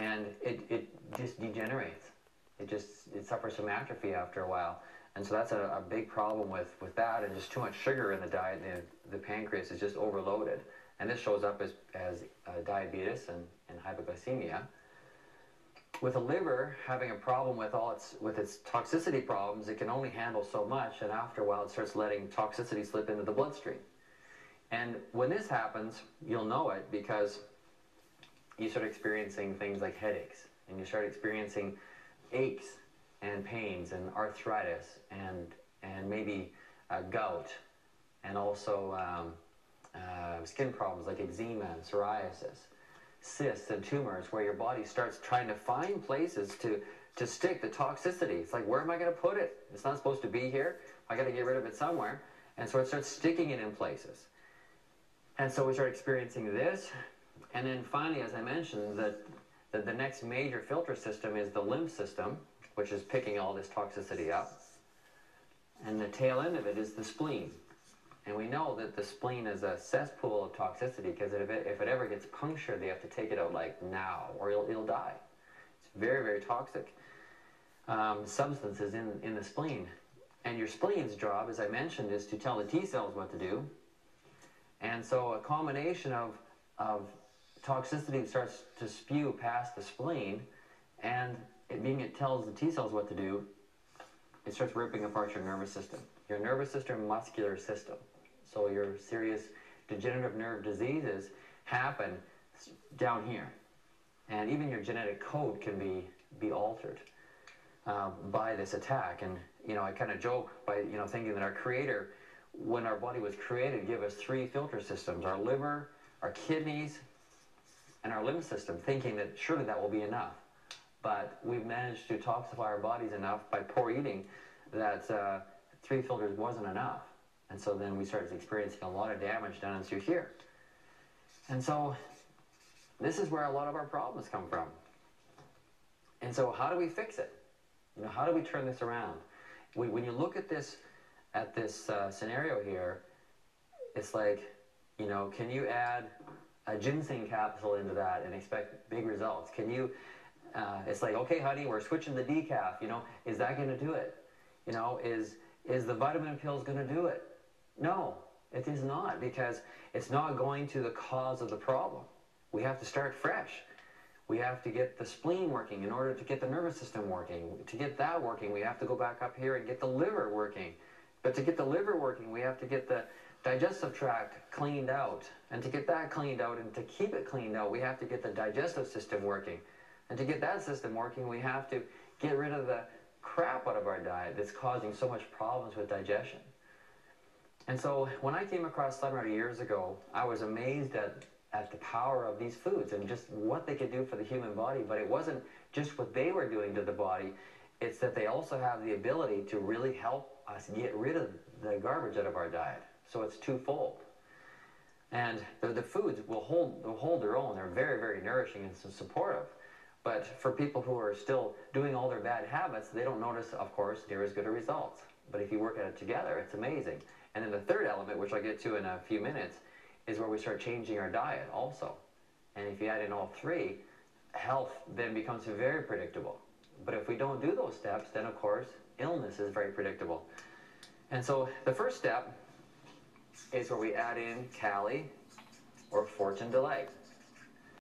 and it just degenerates. It suffers from atrophy after a while. And so that's a big problem with that, and just too much sugar in the diet. The pancreas is just overloaded. And this shows up as diabetes and hypoglycemia. With the liver having a problem with its toxicity problems, it can only handle so much, and after a while it starts letting toxicity slip into the bloodstream. And when this happens, you'll know it because you start experiencing things like headaches, and you start experiencing aches and pains and arthritis and maybe gout, and also skin problems like eczema and psoriasis, cysts and tumors, where your body starts trying to find places to stick the toxicity. It's like, where am I going to put it? It's not supposed to be here. I got to get rid of it somewhere. And so it starts sticking it in places. And so we start experiencing this. And then finally, as I mentioned, the next major filter system is the lymph system, which is picking all this toxicity up. And the tail end of it is the spleen. And we know that the spleen is a cesspool of toxicity, because if it ever gets punctured, they have to take it out like now, or it'll die. It's very, very toxic substances in the spleen. And your spleen's job, as I mentioned, is to tell the T cells what to do. And so a combination of toxicity starts to spew past the spleen, and it tells the T cells what to do, it starts ripping apart your nervous system. Your nervous system, muscular system. So your serious degenerative nerve diseases happen down here. And even your genetic code can be altered by this attack. And, I kind of joke by, thinking that our Creator, when our body was created, gave us 3 filter systems: our liver, our kidneys, and our lymph system, thinking that surely that will be enough. But we've managed to toxify our bodies enough by poor eating that 3 filters wasn't enough. And so then we started experiencing a lot of damage down through here. And so this is where a lot of our problems come from. And so how do we fix it? How do we turn this around? When you look at this scenario here, it's like, can you add a ginseng capsule into that and expect big results? Can you, it's like, okay, honey, we're switching the decaf, is that going to do it? Is the vitamin pills going to do it? No, it is not, because it's not going to the cause of the problem. We have to start fresh. We have to get the spleen working in order to get the nervous system working. To get that working, we have to go back up here and get the liver working. But to get the liver working, we have to get the digestive tract cleaned out. And to get that cleaned out and to keep it cleaned out, we have to get the digestive system working. And to get that system working, we have to get rid of the crap out of our diet that's causing so much problems with digestion. And so when I came across Sunrider years ago, I was amazed at the power of these foods and just what they could do for the human body. But it wasn't just what they were doing to the body, it's that they also have the ability to really help us get rid of the garbage out of our diet. So it's twofold. And the foods will hold their own. They're very, very nourishing and supportive. But for people who are still doing all their bad habits, they don't notice, of course, near as good a results. But if you work at it together, it's amazing. And then the third element, which I'll get to in a few minutes, is where we start changing our diet also. And if you add in all 3, health then becomes very predictable. But if we don't do those steps, then of course, illness is very predictable. And so the first step is where we add in Kali or fortune delight.